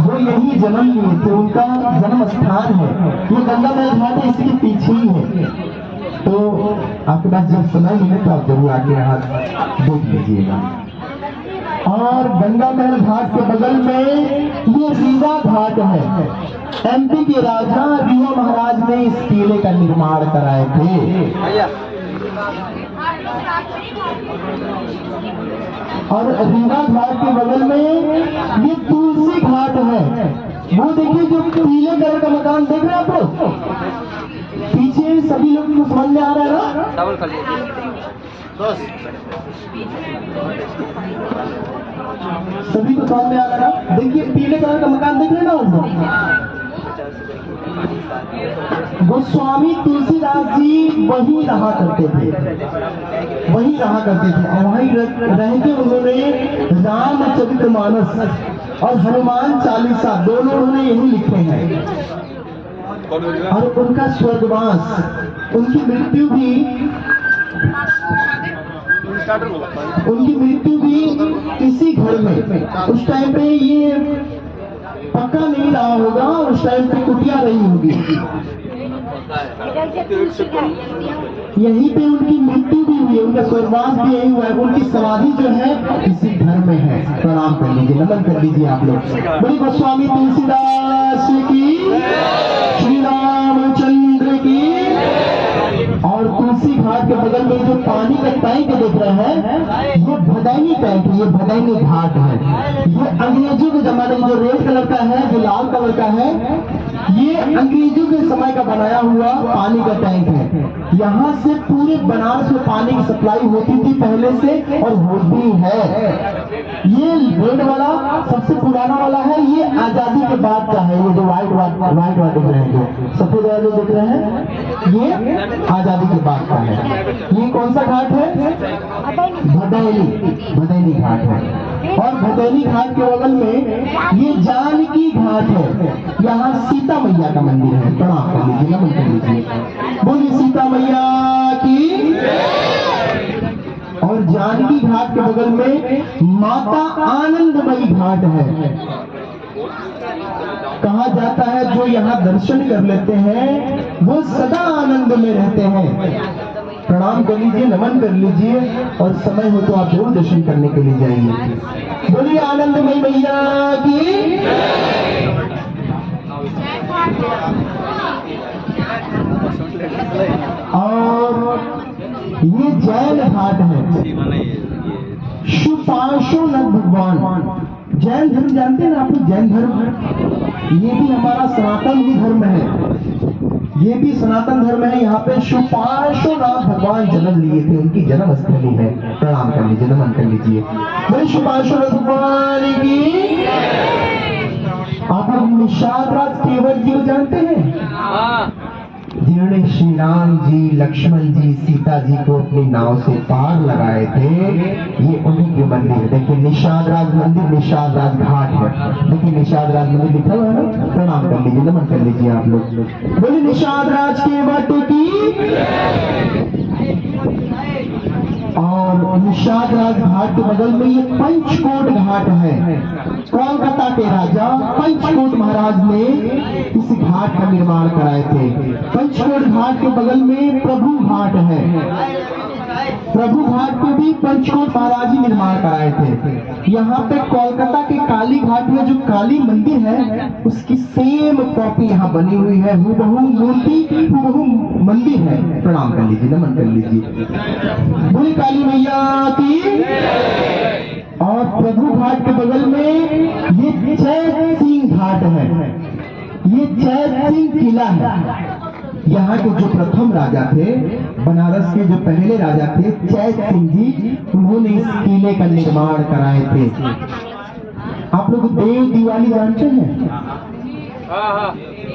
वो यही जन्म लिए थे, उनका जन्म स्थान है। ये गंगा महल घाट है, इसके पीछे ही है। तो आपके पास जब समय मिले तो आप जरूर आके यहाँ देख लीजिएगा। और गंगा महल घाट के बगल में ये रीवा घाट है। एमपी के राजा रीवा महाराज ने इस किले का निर्माण कराए थे। और रीवा घाट के बगल में ये तुलसी घाट है। वो देखिए जो पीले कलर का मकान देख रहे हैं आप लोग पीछे, सभी लोग को समझ में आ रहा है ना? सभी को समझ में आ रहा है ना? देखिए पीले कलर का मकान देख रहे हैं ना? गोस्वामी तुलसीदास जी वही रहा करते थे, वही रहा करते थे। और वहीं रह के उन्होंने रामचरितमानस और हनुमान चालीसा दोनों उन्होंने यही लिखे हैं। और उनका स्वर्गवास, उनकी मृत्यु भी इसी घर में। उस टाइम पे ये पक्का नहीं रहा होगा, उस टाइम पे कुटिया रही होगी। यहीं पे उनकी मृत्यु भी हुई है, उनका स्वर्गवास भी यही हुआ है। उनकी समाधि जो है इसी घर में है। प्रणाम कर लीजिए, नमन कर लीजिए आप लोग। बड़ी गोस्वामी तुलसीदास की, श्री रामचंद्र की। और तुलसी घाट के बगल में जो पानी का टैंक देख रहे हैं, ये भदैनी टैंक, ये भदैनी घाट है। ये अंग्रेजों के जमाने में जो रेड कलर का है, जो लाल कलर का है, ये अंग्रेजों के समय का बनाया हुआ पानी का टैंक है। यहाँ से पूरे बनारस में पानी की सप्लाई होती थी पहले से और होती है। ये रेड वाला सबसे पुराना वाला है, ये आजादी के बाद का है। ये जो व्हाइट दिख रहे हैं, जो सफेद वाले दिख रहे हैं, ये आजादी के बाद का है। ये कौन सा घाट है? भदैनी घाट है। और भदैनी घाट के बगल में ये जानकी घाट है। यहाँ सीता मैया का मंदिर है। प्रणाम कर लीजिए, नमन कर लीजिए। बोलिए सीता मैया की। और जानकी घाट के बगल में माता आनंदमयी घाट है। कहा जाता है जो यहाँ दर्शन कर लेते हैं वो सदा आनंद में रहते हैं। प्रणाम कर लीजिए, नमन कर लीजिए। और समय हो तो आप जरूर दर्शन करने के लिए जाइए। बोलिए आनंदमयी मैया की। और ये जैन घाट है। शुपार्श्वनाथ भगवान, जैन धर्म जानते हैं ना आप लोग? जैन धर्म ये भी हमारा सनातन ही धर्म है। ये भी सनातन धर्म है। यहाँ पे शुपार्श्वनाथ भगवान जन्म लिए थे, उनकी जन्म स्थली है। प्रणाम कर लीजिए, नमन कर लीजिए। भाई शुपार्श्वनाथ भगवान की। आप लोग निषाद राज केवट जी को जानते हैं? जिन्होंने श्री राम जी, लक्ष्मण जी, सीता जी को अपनी नाव से पार लगाए थे, ये उन्हीं के मंदिर। देखिए निषाद राज मंदिर, निषाद राज घाट है। देखिए निषाद राज मंदिर लिखा हुआ है ना? प्रणाम कर लीजिए, नमन कर लीजिए आप लोग। बोलिए निषाद राज के वट की। और निषाद राज घाट के बगल में ये पंचकोट घाट है। कोलकाता के राजा पंचकोट महाराज ने इस घाट का निर्माण कराए थे। पंचकोट घाट के बगल में प्रभु घाट है। प्रभु घाट पे भी पंचकोट महाराज ही निर्माण कराए थे। यहाँ पे कोलकाता के काली घाट में जो काली मंदिर है उसकी सेम कॉपी यहाँ बनी हुई है। हूबहू मूर्ति, हूबहू मंदिर है। प्रणाम कर लीजिए, नमन कर लीजिए। बोली काली मैया की। और प्रभु घाट के बगल में ये चैत सिंह घाट है। ये चैत सिंह किला है। यहाँ के जो प्रथम राजा थे, बनारस के जो पहले राजा थे चैत सिंह जी, उन्होंने इस किले का निर्माण कराए थे। आप लोग देव दिवाली जानते हैं?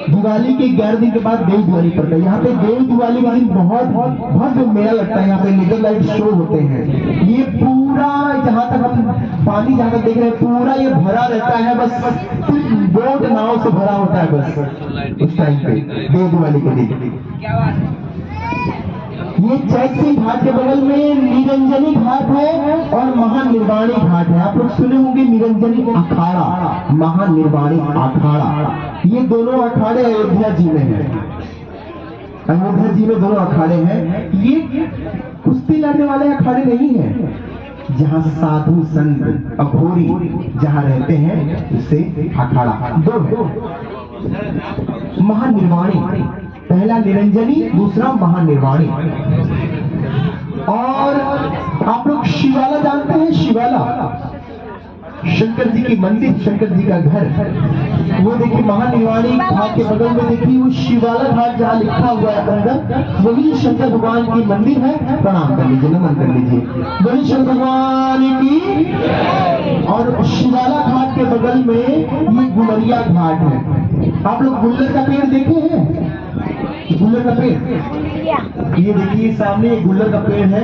दिवाली के 11 दिन के बाद देव दिवाली पड़ता है। यहाँ पे देव दिवाली वाली बहुत भव्य मेला लगता है। यहाँ पे लेजर लाइट शो होते हैं। ये पूरा जहाँ तक हम पानी जहाँ तक देख रहे हैं पूरा ये भरा रहता है। बस सिर्फ बोट नाव से भरा होता है बस उस टाइम पे देव दिवाली के दिन। ये चैती घाट के बगल में निरंजनी घाट है और महानिर्वाणी घाट है। आप लोग सुने होंगे निरंजनी अखाड़ा, महानिर्वाणी अखाड़ा। ये दोनों अखाड़े अयोध्या जी में है। अयोध्या जी में दोनों अखाड़े हैं। ये कुश्ती लड़ने वाले अखाड़े नहीं है, जहाँ साधु संत अघोरी जहाँ रहते हैं उसे अखाड़ा दो है। महानिर्वाणी, पहला निरंजनी, दूसरा महानिर्वाणी। और आप लोग शिवाला जानते हैं? शिवाला शंकर जी की मंदिर, शंकर जी का घर, वो देखिए महानिर्वाणी घाट के बगल में देखिए वो शिवाला घाट जहाँ लिखा हुआ है अंदर, वही शंकर भगवान की मंदिर है। प्रणाम कर लीजिए, नमन कर लीजिए, बोले शंकर भगवान की। और शिवाला घाट के बगल में ये गुलरिया घाट है। आप लोग गुल्लर का पेड़ देखे हैं? गुल्लर का पेड़, ये देखिए सामने एक गुल्लर का पेड़ है।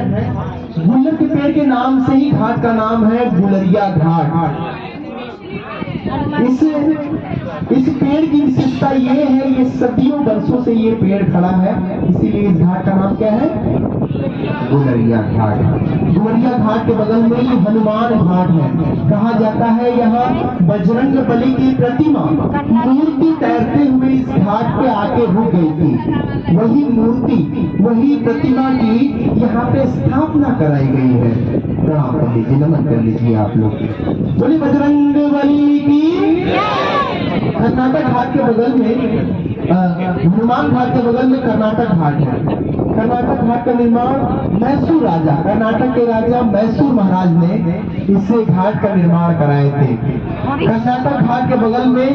गुल्लर के पेड़ के नाम से ही घाट का नाम है गुलरिया घाट। इस पेड़ की विशेषता ये है, ये सदियों वर्षों से ये पेड़ खड़ा है, इसीलिए इस घाट का नाम क्या है? गुलरिया घाट। गुलरिया घाट के बगल में ये हनुमान घाट है। कहा जाता है यहाँ बजरंग बली की प्रतिमा मूर्ति तैरते हुए इस घाट पे आके रुक गई थी। वही मूर्ति, वही प्रतिमा की यहाँ पे स्थापना कराई गई है। प्रणाम कर लीजिए, नमन कर लीजिए आप लोग, बोले बजरंग बली की। कर्नाटक घाट के बगल में हनुमान घाट के बगल में कर्नाटक घाट है। कर्नाटक घाट का निर्माण मैसूर राजा, कर्नाटक के राजा मैसूर महाराज ने इसे घाट का निर्माण कराए थे। कर्नाटक घाट के बगल में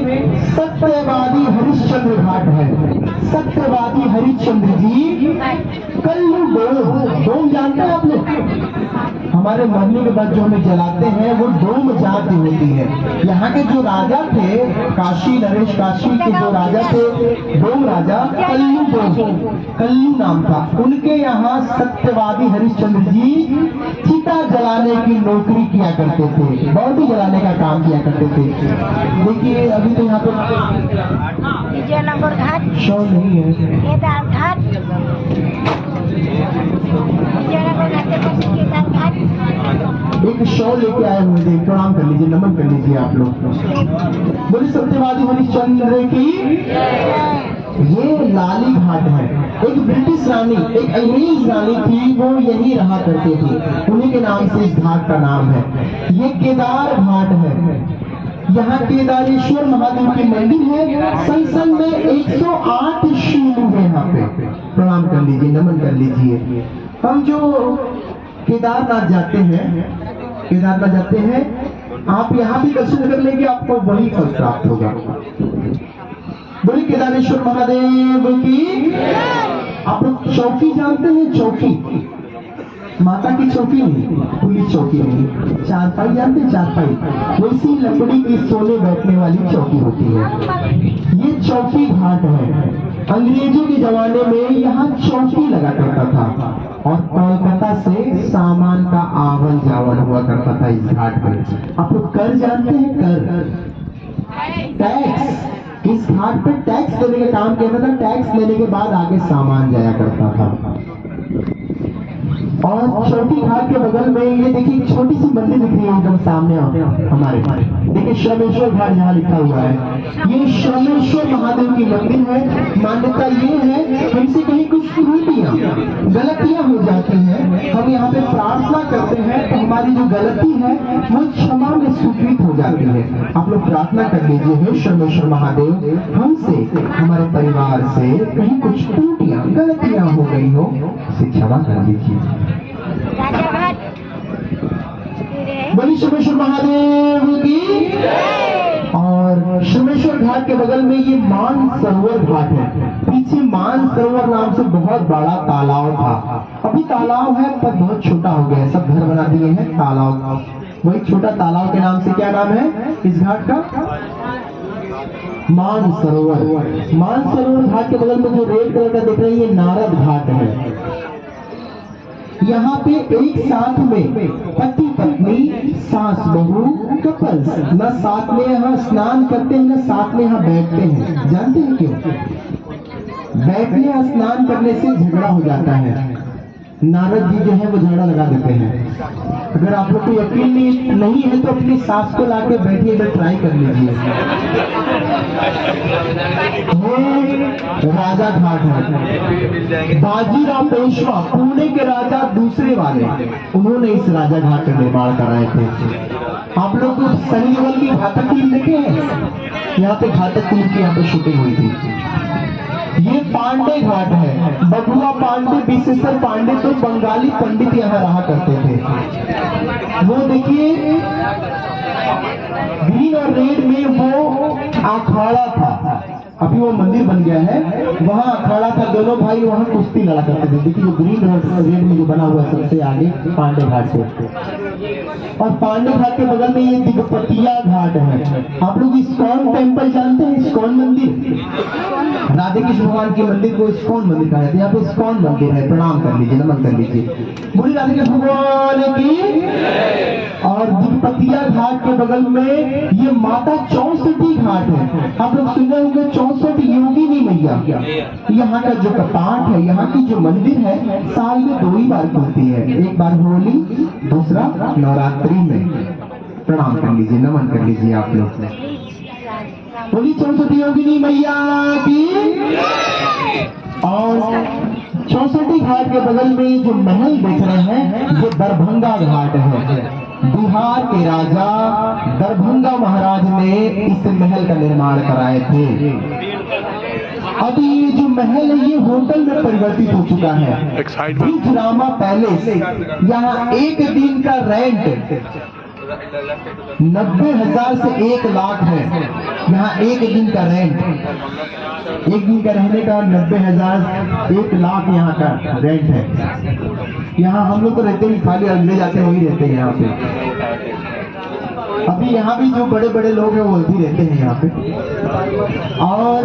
सत्यवादी हरिश्चंद्र घाट है। सत्यवादी हरिश्चंद्र जी कल्लू डोम जानते हैं आप लोग? हमारे मरने के बाद जो हमें जलाते हैं वो डोम जाति होती है। यहाँ के जो राजा थे, काशी नरेश काशी के जो राजा थे, डोम राजा, कल्लू नाम था उनके। यहाँ सत्यवादी हरिश्चंद्र जी चिता जलाने की नौकरी किया करते थे, बॉडी जलाने का काम किया करते थे। देखिए अभी तो यहाँ पे विजयनगर घाट शो नहीं है, एक शो लेके आए हुए थे। प्रणाम कर लीजिए, नमन कर लीजिए आप लोग, बोले सत्यवादी हरिश्चंद्र की। ये लाली घाट है। एक ब्रिटिश रानी, एक अंग्रेज रानी थी, वो यही रहा करती थी, उन्हीं के नाम से इस घाट का नाम है। ये केदार घाट है। यहाँ केदारेश्वर महादेव की मंदिर है। संसद में 108 शिवलिंग है यहाँ पे। प्रणाम कर लीजिए, नमन कर लीजिए। हम जो केदारनाथ जाते हैं, आप यहाँ भी दर्शन कर लेंगे, आपको वही फल प्राप्त होगा। बोले केदारेश्वर महादेव की। आप लोग चौकी जानते हैं? चौकी, माता की चौकी नहीं, पुलिस चौकी नहीं, चारपाई जानते हैं? चारपाई वैसी लकड़ी की सोने बैठने वाली चौकी होती है। ये चौकी घाट है। अंग्रेजों के जमाने में यहाँ चौकी लगा करता था और कोलकाता से सामान का आवन जावन हुआ करता था इस घाट पर। आप लोग कर जानते हैं? कर, टैक्स। इस घाट पे टैक्स देने का काम किया था। टैक्स लेने के बाद आगे सामान जाया करता था। और चौकी घाट के बगल में ये देखिए छोटी सी मंदिर दिख रही है एकदम सामने हमारे। देखिए श्रमेश्वर घाट जहाँ लिखा हुआ है, ये श्रमेश्वर महादेव की मंदिर है। मान्यता ये है, हमसे कहीं कुछ त्रुटियां गलतियां हो जाती हैं, हम यहाँ पे प्रार्थना करते हैं तो हमारी जो गलती है वो क्षमा में स्वीकृत हो जाती है। आप लोग प्रार्थना कर लीजिए, हे श्रमेश्वर महादेव, हमसे, हमारे परिवार से कहीं कुछ त्रुटियां गलतियां हो गई हो, उसे क्षमा कर दीजिए। बोली श्रमेश्वर महादेव की। और श्रमेश्वर घाट के बगल में ये मान सरोवर घाट है। पीछे मान सरोवर नाम से बहुत बड़ा तालाब था, अभी तालाब है पर बहुत छोटा हो गया है, सब घर बना दिए हैं तालाब। वही छोटा तालाब के नाम से क्या नाम है इस घाट का? मान सरोवर। मान सरोवर घाट के बगल में जो रेड कलर का दिख रही है, नारद घाट है। यहाँ पे एक साथ में पति पत्नी, सास बहू, कपल्स न साथ में यहाँ स्नान करते हैं, न साथ में यहाँ बैठते हैं। जानते हैं क्यों? बैठने या स्नान करने से झगड़ा हो जाता है। नारद जी जो है वो झगड़ा लगा देते हैं। अगर आप लोग को यकीन नहीं है तो अपनी सास को लाके बैठिए, इधर ट्राई कर लीजिए। राजा घाट है। बाजीराव पेशवा पुणे के राजा दूसरे वाले, उन्होंने इस राजा घाट का निर्माण कराए थे। आप लोग को सनी देओल की घातक फिल्म देखे हैं? यहाँ पे घातक फिल्म की यहाँ पे शूटिंग हुई थी। ये पांडे घाट है। बबुआ पांडे, विशेषर पांडे तो बंगाली पंडित यहाँ रहा करते थे। वो देखिए ग्रीन और रेड में वो अखाड़ा था, अभी वो मंदिर बन गया है, वहाँ अखाड़ा था। दोनों भाई वहाँ कुश्ती लड़ा करते थे। देखिए जो ग्रीन और रेड में जो बना हुआ है सबसे आगे पांडे घाट से। और पांडे घाट के बगल में ये दिगपतिया घाट है। आप लोग इस्कॉन टेम्पल जानते हैं? इस्कॉन मंदिर, राधे कृष्ण भगवान के मंदिर को इस्कॉन मंदिर कहा जाता है। यहाँ पे इस्कॉन मंदिर है, प्रणाम कर लीजिए, नमन कर लीजिए, बोलिए राधे कृष्ण भगवान की। और दिगपतिया घाट के बगल में ये माता चौसठी घाट है। आप लोग सुने होंगे 64 योगिनी मैया। यहाँ का जो कपाट है, यहाँ की जो मंदिर है, साल में 2 ही बार खुलती है, एक बार होली, दूसरा नवरात्रि में। प्रणाम कर लीजिए, नमन कर लीजिए आप लोग। बोली 64 योगिनी मैया की। और 64 घाट के बगल में जो महल देख रहे हैं, ये दरभंगा घाट है। बिहार के राजा दरभंगा महाराज ने इस महल का निर्माण कराए थे। अभी ये जो महल है ये होटल में परिवर्तित हो चुका है। ब्रिजरामा पैलेस, यहाँ एक दिन का रेंट 90,000 से 1 लाख है। यहाँ एक दिन का रेंट, एक दिन का रहने का 90,000 1 लाख यहाँ का रेंट है। यहाँ हम लोग तो रहते ही खाली ले जाते हैं, वही रहते हैं यहाँ पे। अभी यहाँ भी जो बड़े बड़े लोग हैं वो भी रहते हैं यहाँ पे। और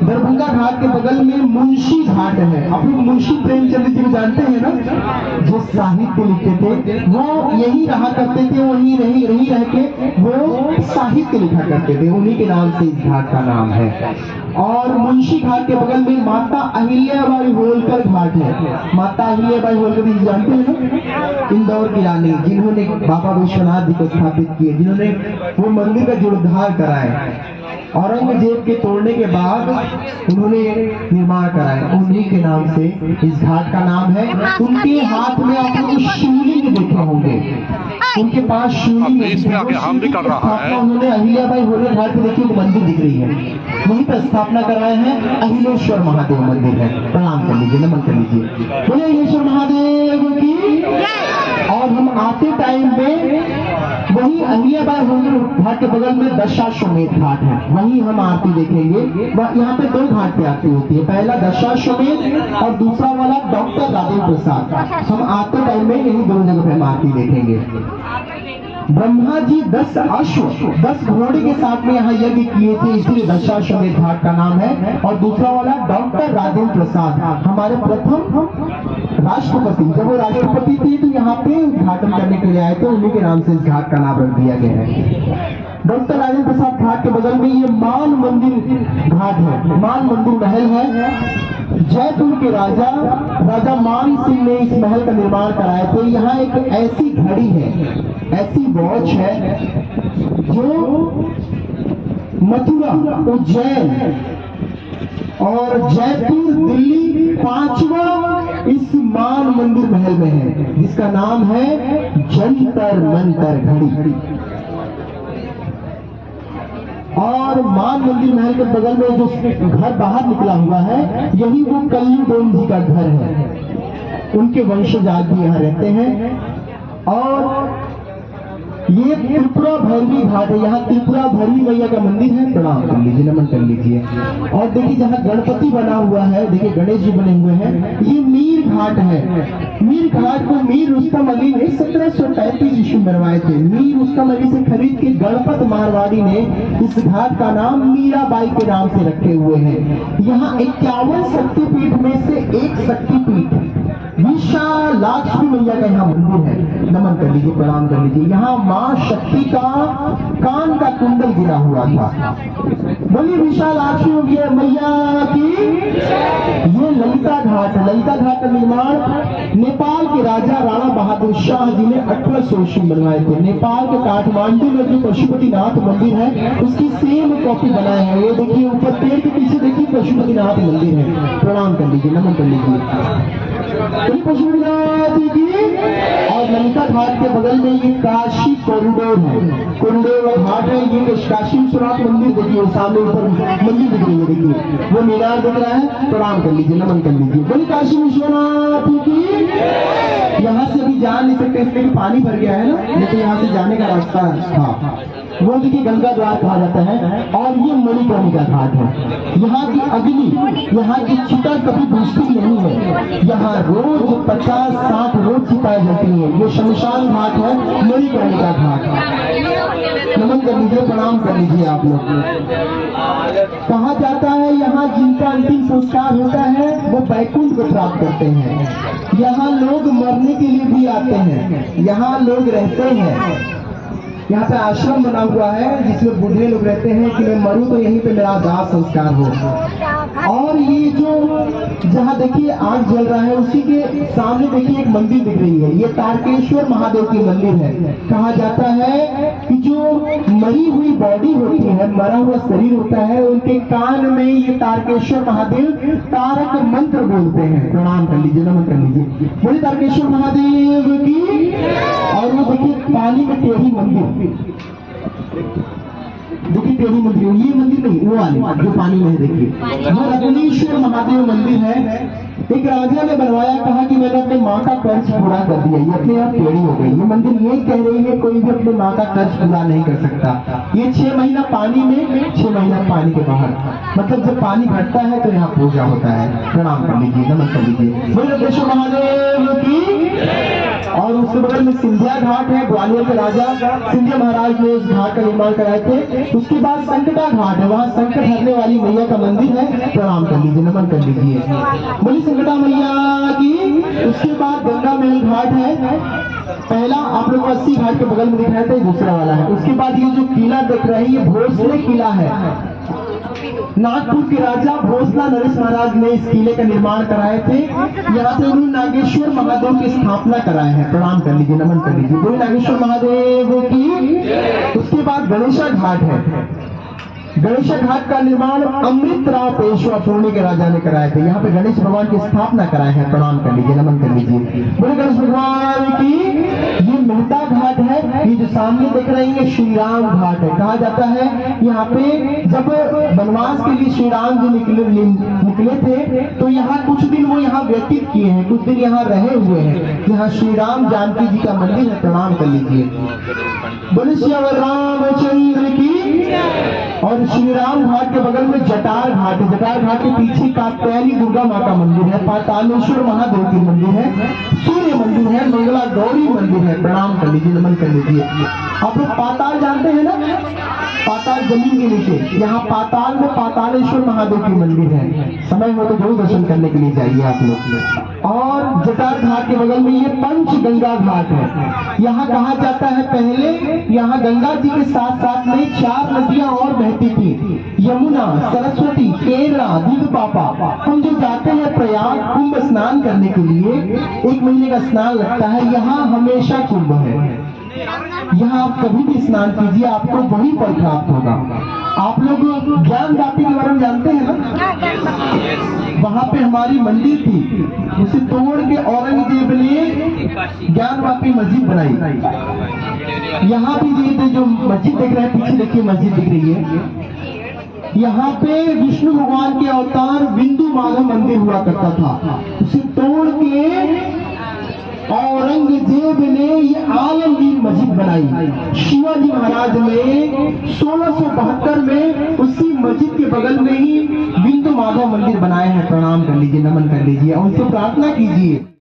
दरभंगा घाट के बगल में मुंशी घाट है। आप लोग मुंशी प्रेमचंद जी को जानते हैं ना, जो साहित्य लिखते थे, वो यही रहा करते थे, वही रही रह के वो साहित्य लिखा करते थे, उन्हीं के नाम से इस घाट का नाम है। और मुंशी घाट के बगल में माता अहिल्याबाई होलकर घाट है। माता अहिल्याबाई होलकर जी जानते हैं ना, इंदौर की रानी, जिन्होंने बाबा विश्वनाथ जी को स्थापित किए, जिन्होंने वो मंदिर का जीर्णोद्धार कराए। औरंगजेब के तोड़ने के बाद उन्होंने निर्माण कराया, उन्हीं के नाम से इस घाट का नाम है। उनके हाथ में आप लोग शिवलिंग देखे होंगे, उनके पास शिवलिंग है। उन्होंने अहिल्याबाई होलकर घाट पे देखिए मंदिर दिख रही है, वहीं पर स्थापना कराए हैं। अहिलेश्वर महादेव मंदिर है। प्रणाम कर लीजिए, नमन कर लीजिए, बोले अहिलेश्वर महादेव की। और हम आते टाइम पे वही अहिल्याबाई होलकर घाट के बगल में दशाश्वमेध घाट है, वहीं हम आरती देखेंगे। यहाँ पे 2 घाट पे आरती होती है, पहला दशाश्वमेध और दूसरा वाला डॉक्टर राजेंद्र प्रसाद। हम आते टाइम में यही 2 जगह पे हम आरती देखेंगे। ब्रह्मा जी 10 अश्व 10 घोड़े के साथ में यहाँ यज्ञ किए थे, इसलिए दशाश्वमेध घाट का नाम है। और दूसरा वाला डॉक्टर राजेंद्र प्रसाद, हमारे प्रथम राष्ट्रपति, जब वो राष्ट्रपति थे तो यहाँ पे उद्घाटन करने के लिए आए थे, उन्हीं के नाम से इस घाट का नाम रख दिया गया है। डॉक्टर राजेंद्र प्रसाद घाट के बगल में ये मान मंदिर घाट है, मान मंदिर महल है। जयपुर के राजा मान सिंह ने इस महल का निर्माण कराए थे। यहाँ एक ऐसी घड़ी है, ऐसी वॉच है जो मथुरा, उज्जैन और जयपुर, दिल्ली 5वां इस मान मंदिर महल में है, जिसका नाम है जंतर मंतर घड़ी। और मान मंदिर महल के बगल में जो घर बाहर निकला हुआ है, यही वो कल्लूडोम जी का घर है। उनके वंशज आज भी यहाँ रहते हैं। और ये त्रिपुरा भैरवी घाट है, यहाँ त्रिपुरा भैरवी मैया का मंदिर है। प्रणाम कर लीजिए, नमन कर लीजिए। और देखिए जहाँ गणपति बना हुआ है, देखिए गणेश जी बने हुए हैं, ये मीर घाट है। मीर घाट को मीर रुस्तम अली ने 1735 ईस्वी में बनवाए थे। मीर रुस्तम अली से खरीद के गणपत मारवाड़ी ने इस घाट का नाम मीराबाई के नाम से रखे हुए हैं। यहाँ 51 शक्तिपीठ में से एक शक्तिपीठ विशालाक्षी मैया का यहाँ मंदिर है, नमन कर लीजिए, प्रणाम कर लीजिए। यहाँ माँ शक्ति का कान का कुंडल गिरा हुआ था। बोलिए विशालाक्षी मैया की। ये ललिता घाट है। ललिता घाट का निर्माण नेपाल के राजा राणा बहादुर शाह जी ने 1880 में बनवाए थे। नेपाल के काठमांडू में जो पशुपतिनाथ मंदिर है उसकी सेम कॉपी बनाया है। ये देखिए ऊपर पेड़ के पीछे देखिए पशुपतिनाथ मंदिर है, प्रणाम कर लीजिए, नमन कर लीजिए पशुपतिनाथ की। और ललिता घाट के बगल में ये काशी कॉरिडोर है, कॉरिडोर घाट है। ये काशी विश्वनाथ मंदिर देखिए, सामने ऊपर मंदिर दिख रही है, देखिए वो मीनार दिख रहा है, प्रणाम कर लीजिए, नमन कर लीजिए। बोली काशी विश्वनाथ की। यहाँ से अभी जा नहीं सकते इसलिए पानी भर गया है ना, लेकिन यहाँ से जाने का रास्ता है। हाँ, वो देखिए गंगा द्वार कहा जाता है। और ये मणिकर्णिका घाट है। यहाँ की अग्नि, यहाँ की चिता कभी बुझती नहीं है। यहाँ रोज 50-60 रोज चिताएं जलती हैं। ये शमशान घाट है, मणिकर्णिका घाट। नमन कर लीजिए, प्रणाम कर लीजिए आप लोग। कहा जाता है यहाँ जिनका अंतिम संस्कार होता है वो बैकुंठ को प्राप्त करते हैं। यहाँ लोग मरने के लिए भी आते हैं, यहाँ लोग रहते हैं। यहाँ पे आश्रम बना हुआ है जिसमें बूढ़े लोग रहते हैं कि मैं मरूं तो यहीं पे मेरा दाह संस्कार हो। और ये जो जहाँ देखिए आग जल रहा है उसी के सामने देखिए एक मंदिर दिख रही है। ये तारकेश्वर महादेव की मंदिर है। कहा जाता है कि जो मरी हुई बॉडी होती है, मरा हुआ शरीर होता है, उनके कान में ये तारकेश्वर महादेव तारक मंत्र बोलते हैं। प्रणाम कर लीजिए, नमन कर लीजिए, बोले तारकेश्वर महादेव की। और वो देखिए पानी में टेढ़ी मंदिर, देखिए टेढ़ी मंदिर, ये मंदिर नहीं, वो वाले जो पानी में है, देखिए वो रत्नेश्वर महादेव मंदिर है। एक राजा ने बनवाया, कहा कि मैंने अपने माँ का कर्ज पूरा कर दिया, ये अपने आप टेढ़ी हो गई। ये मंदिर ये कह रही है कोई भी अपने माँ का कर्ज पूरा नहीं कर सकता। ये 6 महीना पानी में, 6 महीना पानी के बाहर, मतलब जब पानी घटता है तो यहाँ पूजा होता है। प्रणाम कर लीजिए, नमन कर लीजिए, बोले रत्नेश्वर महादेव की। और उसके बगल में सिंधिया घाट है। ग्वालियर के राजा सिंधिया महाराज ने इस घाट का निर्माण कराए थे। उसके बाद संकटा घाट है, वहाँ संकट हरने वाली मैया का मंदिर है। प्रणाम कर लीजिए, नमन कर लीजिए, बोली संकटा मैया की। उसके बाद गंगा महल घाट है। पहला आप लोग 80 घाट के बगल में दिखाए थे, दूसरा वाला है। उसके बाद ये जो किला देख रहे हैं ये भोसले किला है। नागपुर के राजा भोसला नरेश महाराज ने इस किले का निर्माण कराए थे। यहाँ से उन्होंने नागेश्वर महादेव की स्थापना कराए हैं। प्रणाम कर लीजिए, नमन कर लीजिए, बोले नागेश्वर महादेव की। उसके बाद गणेशा घाट है। गणेशा घाट का निर्माण अमृतराव पेशवा पुणे के राजा ने कराए थे। यहाँ पे गणेश भगवान की स्थापना कराए हैं। प्रणाम कर लीजिए, नमन कर लीजिए, बोले गणेश भगवान की। ये मेहता घाट है। ये जो सामने देख रहे हैं श्री राम घाट है। कहा जाता है यहाँ पे जब वनवास के लिए श्री राम जी निकले थे तो यहाँ कुछ दिन वो यहाँ व्यतीत किए हैं, कुछ दिन यहाँ रहे हुए हैं। यहाँ श्री राम जानकी जी का मंदिर है। प्रणाम कर लीजिए, बोले श्यावर रामचंद्र की। और श्री राम घाट के बगल में जटार घाट है। जटार घाट के पीछे कात्यायनी दुर्गा माँ का मंदिर है। पातालेश्वर महादेव की मंदिर है। सूर्य मंदिर है। मंगला गौरी मंदिर है। प्रणाम कर लीजिए, नमन कर लीजिए। आप लोग पाताल जानते हैं ना, पाताल जमीन के नीचे, यहाँ पाताल में पातालेश्वर महादेव की मंदिर है। समय हो तो जरूर दर्शन करने के लिए जाइए आप लोग। और जटार घाट के बगल में ये पंचगंगा घाट है। यहाँ कहा जाता है पहले यहाँ गंगा जी के साथ साथ में 4 नदियां और बहती थी, यमुना, सरस्वती, केरला, दिगपापा। हम जो जाते हैं प्रयाग कुंभ स्नान करने के लिए, 1 महीने का स्नान लगता है। यहाँ हमेशा कुंभ है। यहाँ आप कभी भी स्नान कीजिए, आपको वही फल प्राप्त होगा। आप लोग ज्ञान व्यापी के बारे में जानते हैं ना, वहाँ पे हमारी मंदिर थी, उसे तोड़ के औरंगजेब ने ज्ञान व्यापी मस्जिद बनाई। यहाँ भी ये जो मस्जिद देख रहे हैं, पीछे देखिए मस्जिद दिख रही है। यहाँ पे विष्णु भगवान के अवतार बिंदु माधव मंदिर हुआ करता था, उसे तोड़ के औरंगजेब ने ये आलमगीर मस्जिद बनाई। शिवाजी महाराज ने 1672 में उसी मस्जिद के बगल में ही बिंदु माधव मंदिर बनाए हैं। प्रणाम कर लीजिए, नमन कर लीजिए और उनसे प्रार्थना कीजिए।